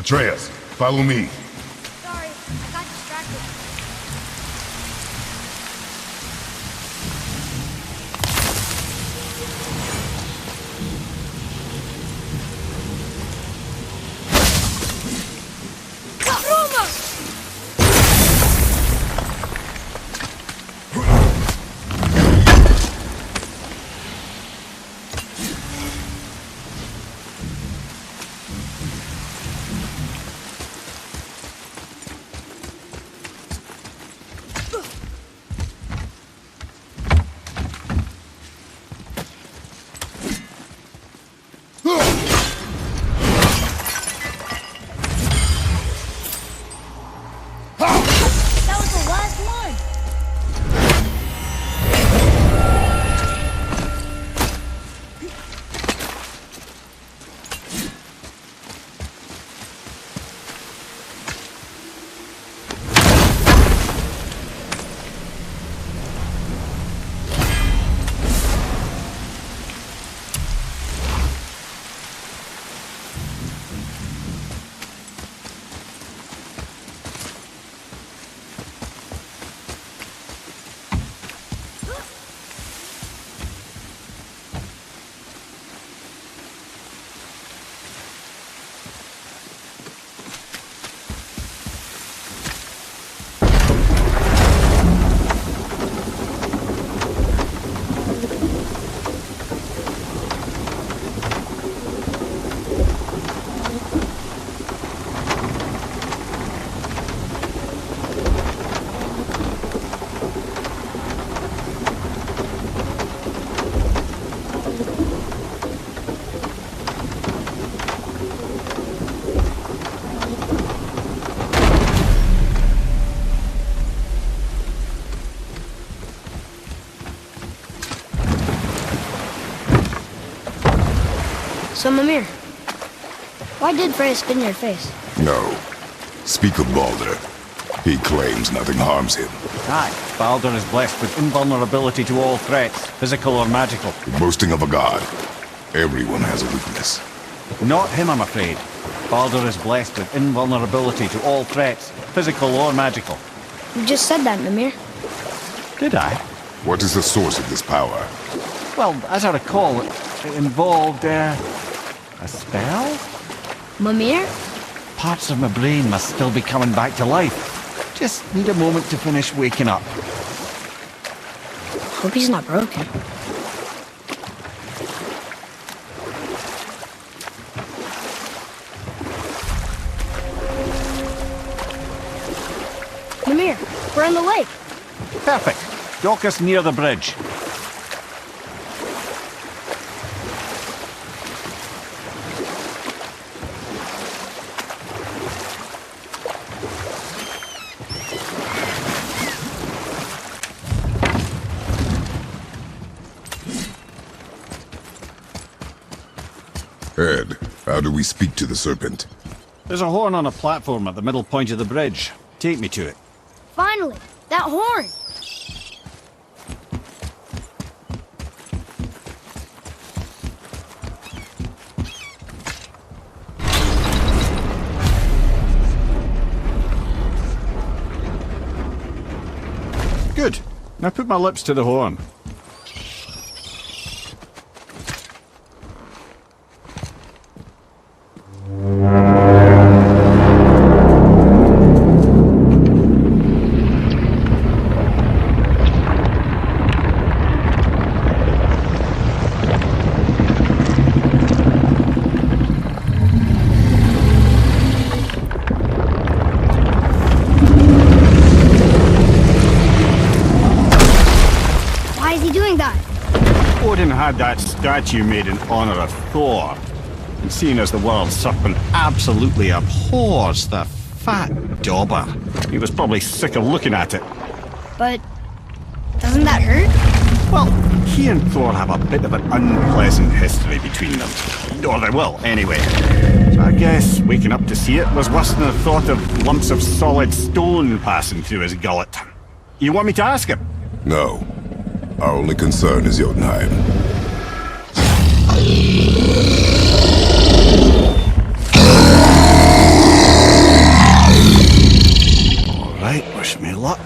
Atreus, follow me. Sorry, I got distracted. Roma! That was the last one! So, Mimir, why did Freya spit in your face? No. Speak of Baldur. He claims nothing harms him. Aye, Baldur is blessed with invulnerability to all threats, physical or magical. Boasting of a god. Everyone has a weakness. Not him, I'm afraid. Baldur is blessed with invulnerability to all threats, physical or magical. You just said that, Mimir. Did I? What is the source of this power? Well, as I recall, it involved, a spell? Mimir? Parts of my brain must still be coming back to life. Just need a moment to finish waking up. Hope he's not broken. Mimir, we're on the lake. Perfect. Dock us near the bridge. Ed, how do we speak to the serpent? There's a horn on a platform at the middle point of the bridge. Take me to it. Finally, that horn. Good. Now put my lips to the horn. Why is he doing that? Odin had that statue made in honor of Thor. And seeing as the world serpent absolutely abhors the fat dauber, he was probably sick of looking at it. But doesn't that hurt? Well, he and Thor have a bit of an unpleasant history between them. Or they will, anyway. So I guess waking up to see it was worse than the thought of lumps of solid stone passing through his gullet. You want me to ask him? No. Our only concern is Jotunheim. Wish me luck.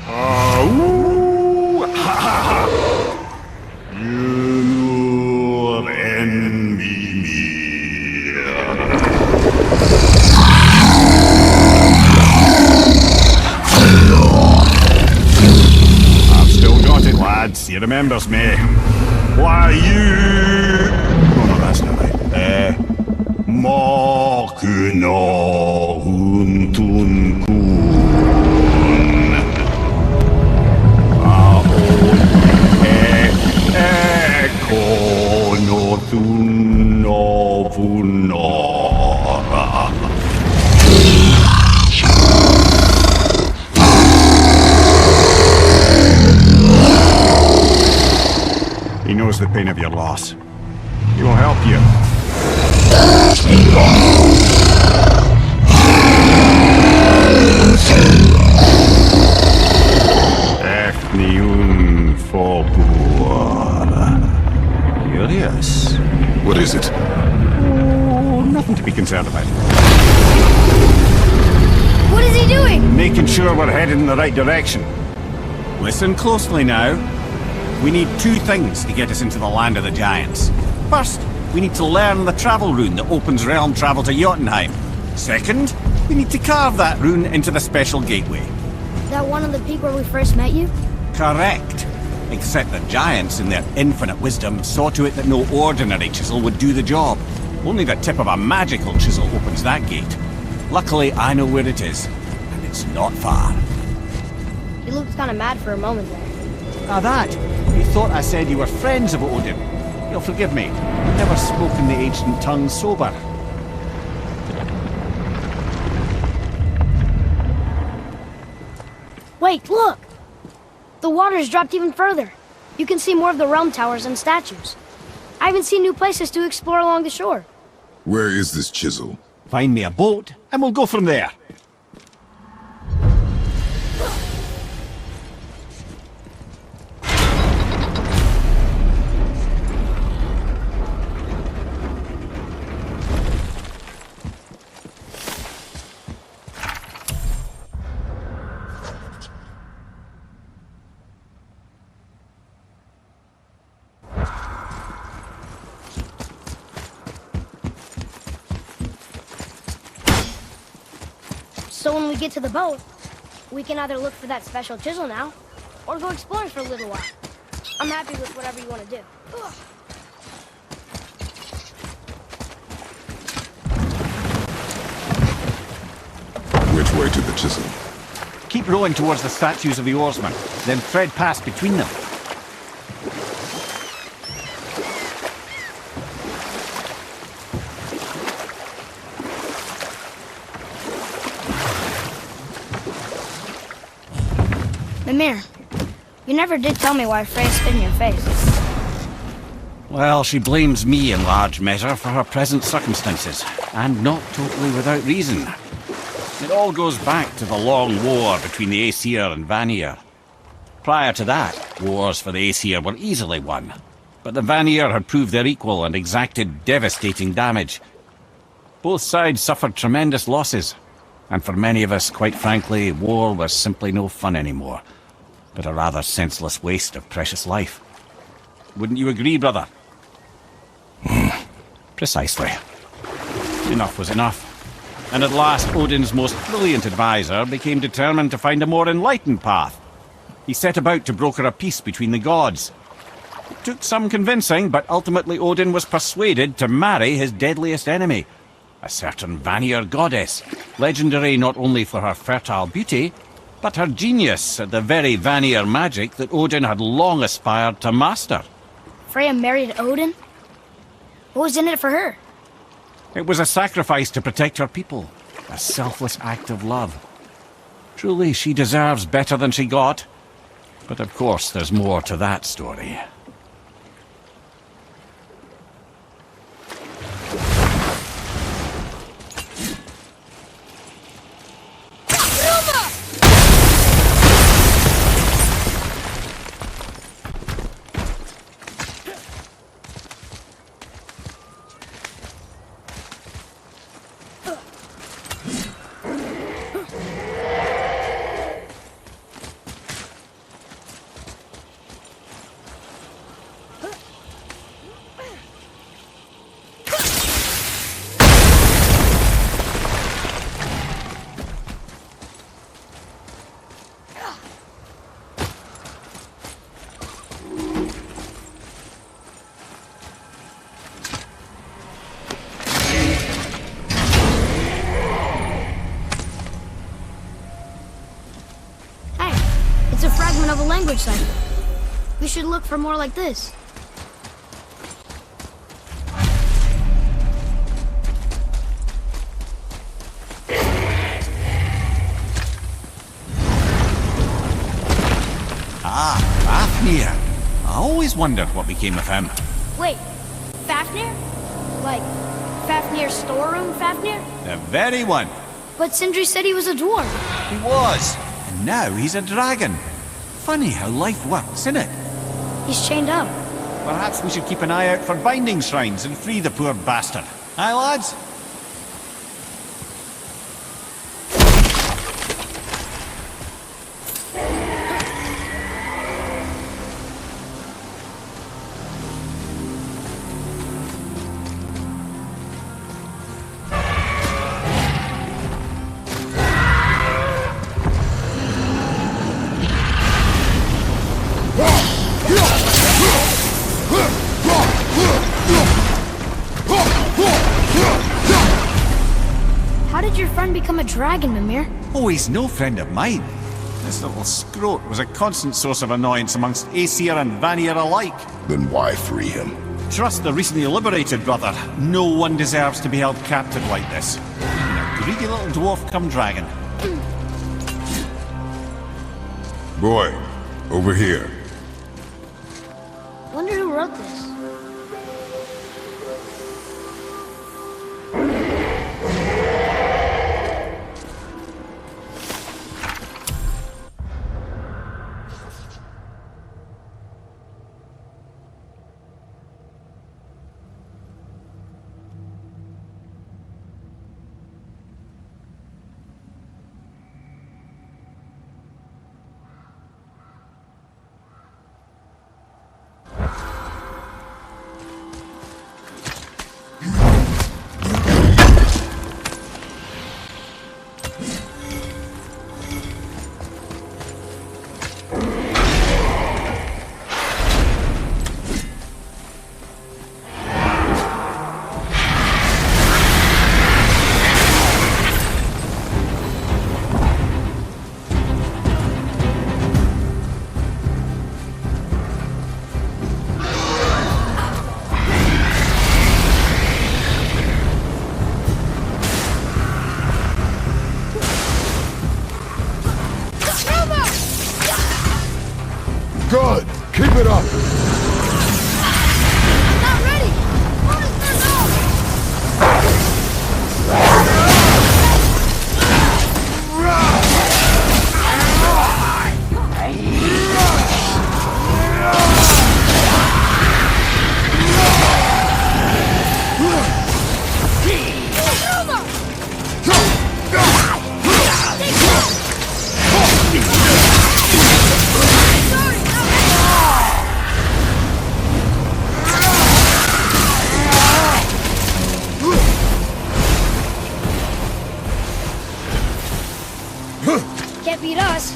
Ooh, ha, ha, ha. You envy me. I've still got it, lads. He remembers me. Why you? Oh no, that's not right. Makuna huntun kun. Kono tunno punora. He knows the pain of your loss. He will help you. Efniun Fobur. Curious. What is it? Oh, nothing to be concerned about. What is he doing? Making sure we're headed in the right direction. Listen closely now. We need two things to get us into the land of the giants. First, we need to learn the travel rune that opens realm travel to Jotunheim. Second, we need to carve that rune into the special gateway. That one on the peak where we first met you? Correct. Except the giants, in their infinite wisdom, saw to it that no ordinary chisel would do the job. Only the tip of a magical chisel opens that gate. Luckily, I know where it is, and it's not far. He looked kind of mad for a moment there. Ah, that. He thought I said you were friends of Odin. You'll forgive me. I've never spoken the ancient tongue sober. Wait, look! The water's dropped even further. You can see more of the realm towers and statues. I even see new places to explore along the shore. Where is this chisel? Find me a boat, and we'll go from there. So when we get to the boat, we can either look for that special chisel now, or go exploring for a little while. I'm happy with whatever you want to do. Ugh. Which way to the chisel? Keep rowing towards the statues of the oarsmen, then thread past between them. Mimir, you never did tell me why Freya spit in your face. Well, she blames me in large measure for her present circumstances, and not totally without reason. It all goes back to the long war between the Aesir and Vanir. Prior to that, wars for the Aesir were easily won, but the Vanir had proved their equal and exacted devastating damage. Both sides suffered tremendous losses, and for many of us, quite frankly, war was simply no fun anymore, but a rather senseless waste of precious life. Wouldn't you agree, brother? Precisely. Enough was enough. And at last, Odin's most brilliant advisor became determined to find a more enlightened path. He set about to broker a peace between the gods. It took some convincing, but ultimately Odin was persuaded to marry his deadliest enemy, a certain Vanir goddess, legendary not only for her fertile beauty, but her genius at the very Vanir magic that Odin had long aspired to master. Freya married Odin? What was in it for her? It was a sacrifice to protect her people, a selfless act of love. Truly, she deserves better than she got. But of course, there's more to that story. fragment of a language cipher. We should look for more like this. Ah, Fafnir. I always wondered what became of him. Wait, Fafnir? Like, Fafnir's storeroom Fafnir? The very one. But Sindri said he was a dwarf. He was. And now he's a dragon. Funny how life works, isn't it? He's chained up. Perhaps we should keep an eye out for binding shrines and free the poor bastard. Aye, lads? How did your friend become a dragon, Mimir? Oh, he's no friend of mine. This little scrote was a constant source of annoyance amongst Aesir and Vanir alike. Then why free him? Trust the recently liberated, brother. No one deserves to be held captive like this. Even a greedy little dwarf come dragon. Boy, over here. Wonder who wrote this. Good! Keep it up! Not ready! Can't beat us.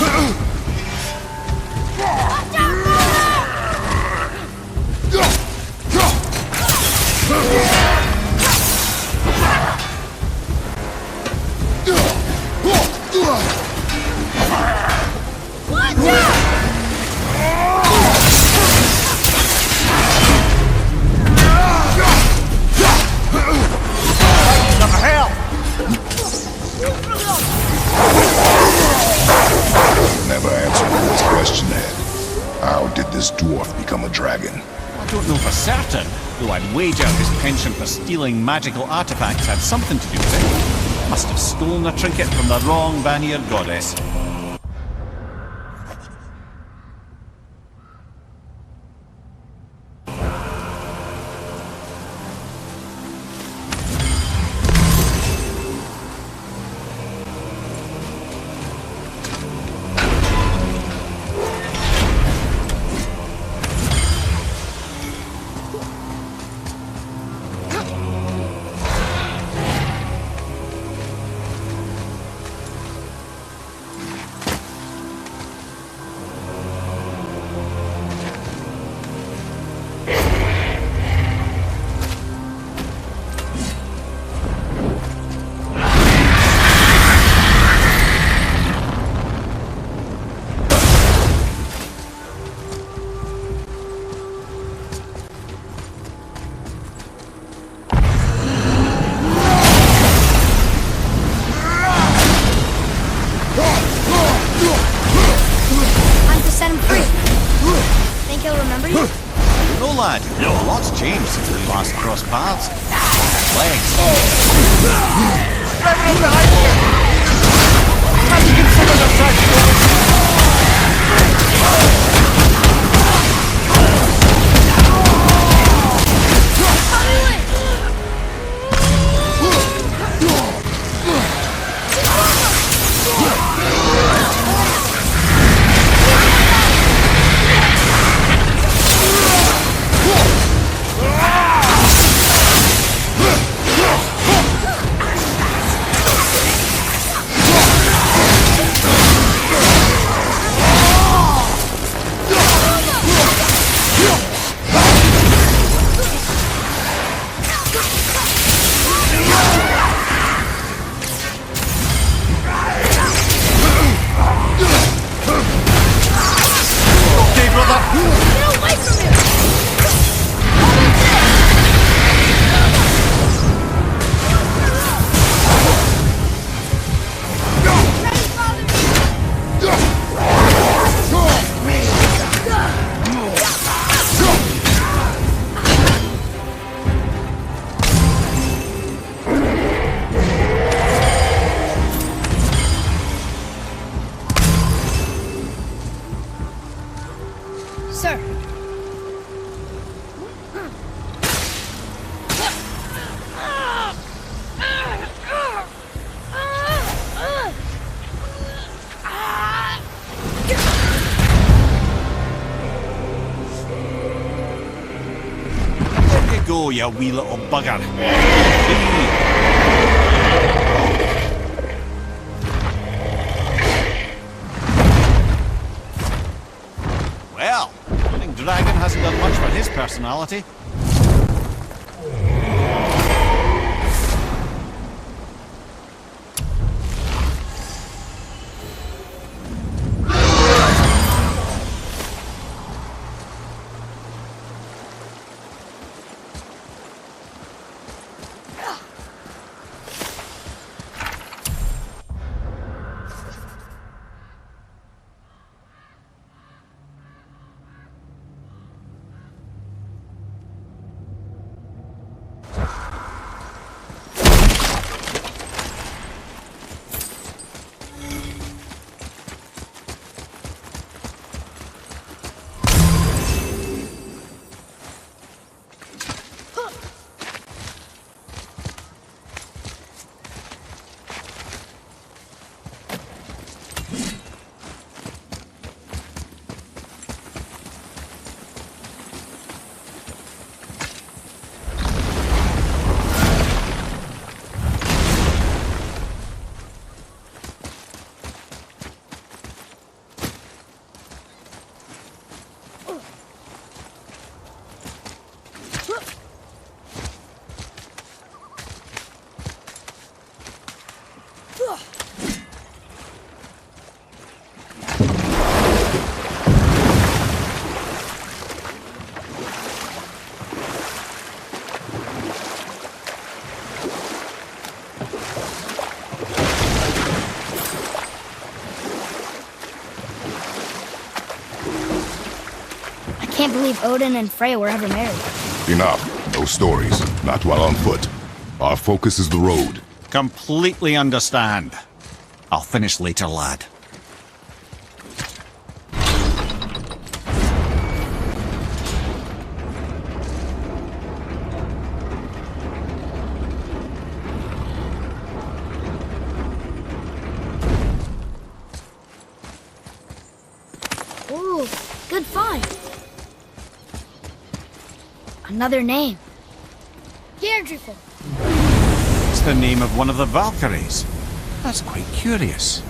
Ugh! Never answered this question, Ed. How did this dwarf become a dragon? I don't know for certain, though I'd wager his penchant for stealing magical artifacts had something to do with it. Must have stolen a trinket from the wrong Vanir goddess. Time to set him free. Think he'll remember you? No, lad. No, a lot's changed since we last crossed paths. Legs. Get away from him! Sir. There you go, you wee little bugger. Well, I think Dragon hasn't done much for his personality. can't believe Odin and Freya were ever married. Enough. No stories. Not while on foot. Our focus is the road. Completely understand. I'll finish later, lad. Ooh, good find. Another name. Gerdrifel. It's the name of one of the Valkyries. That's quite curious.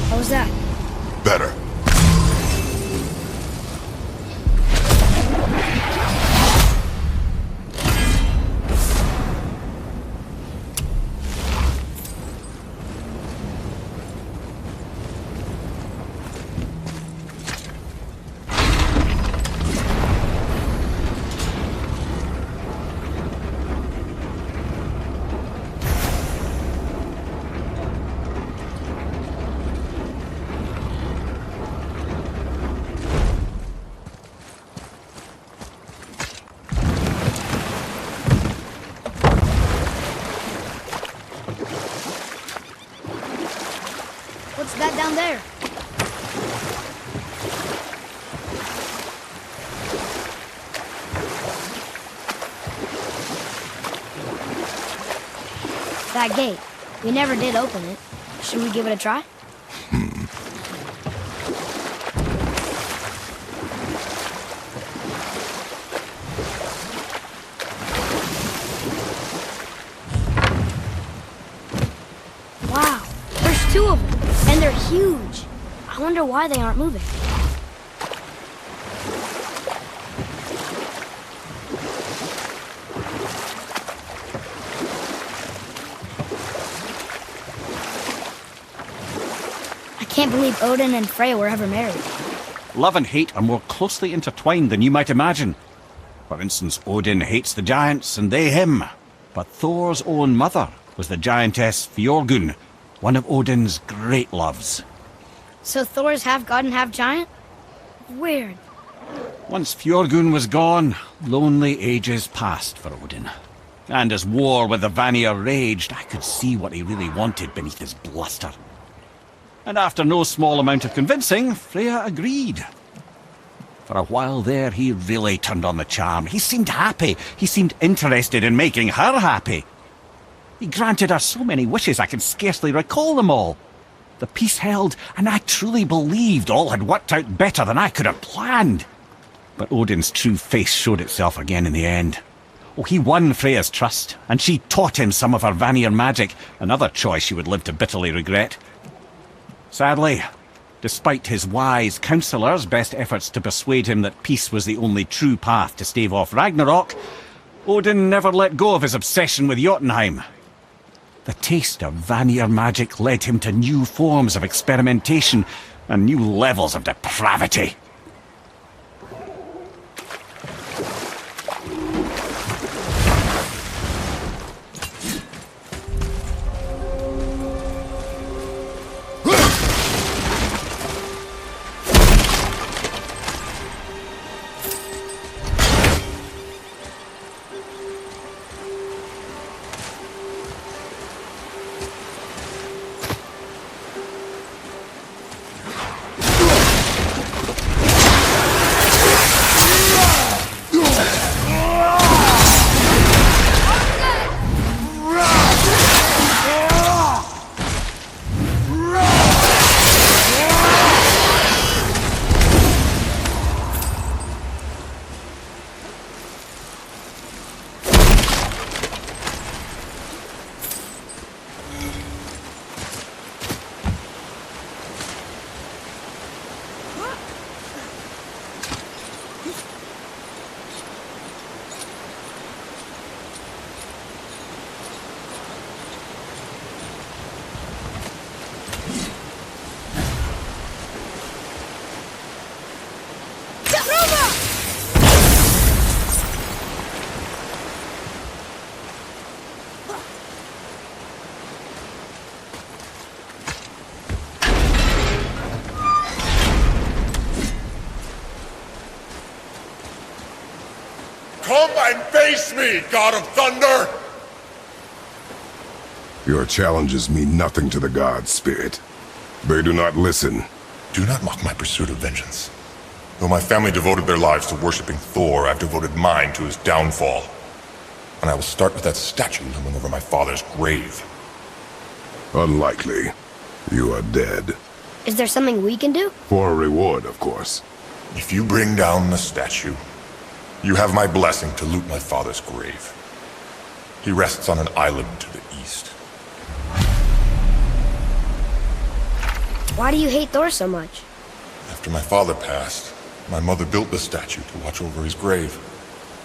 How was that? Better. What's that down there? That gate. We never did open it. Should we give it a try? Wow, there's two of them, and they're huge. I wonder why they aren't moving. I can't believe Odin and Freya were ever married. Love and hate are more closely intertwined than you might imagine. For instance, Odin hates the giants and they him. But Thor's own mother was the giantess Fjorgun, one of Odin's great loves. So Thor's half god and half giant? Weird. Once Fjorgun was gone, lonely ages passed for Odin. And as war with the Vanir raged, I could see what he really wanted beneath his bluster. And after no small amount of convincing, Freya agreed. For a while there, he really turned on the charm. He seemed happy. He seemed interested in making her happy. He granted her so many wishes I can scarcely recall them all. The peace held, and I truly believed all had worked out better than I could have planned. But Odin's true face showed itself again in the end. Oh, he won Freya's trust, and she taught him some of her Vanir magic, another choice she would live to bitterly regret. Sadly, despite his wise counsellors' best efforts to persuade him that peace was the only true path to stave off Ragnarok, Odin never let go of his obsession with Jotunheim. The taste of Vanir magic led him to new forms of experimentation and new levels of depravity. Come and face me, God of Thunder! Your challenges mean nothing to the gods, Spirit. They do not listen. Do not mock my pursuit of vengeance. Though my family devoted their lives to worshipping Thor, I've devoted mine to his downfall. And I will start with that statue looming over my father's grave. Unlikely. You are dead. Is there something we can do? For a reward, of course. If you bring down the statue, you have my blessing to loot my father's grave. He rests on an island to the east. Why do you hate Thor so much? After my father passed, my mother built the statue to watch over his grave.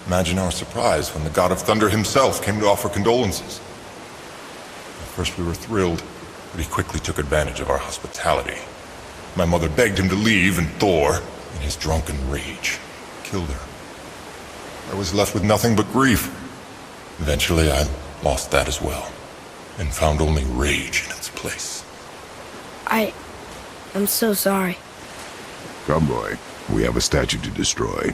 Imagine our surprise when the God of Thunder himself came to offer condolences. At first we were thrilled, but he quickly took advantage of our hospitality. My mother begged him to leave, and Thor, in his drunken rage, killed her. I was left with nothing but grief. Eventually I lost that as well, and found only rage in its place. I'm so sorry. Come, boy. We have a statue to destroy.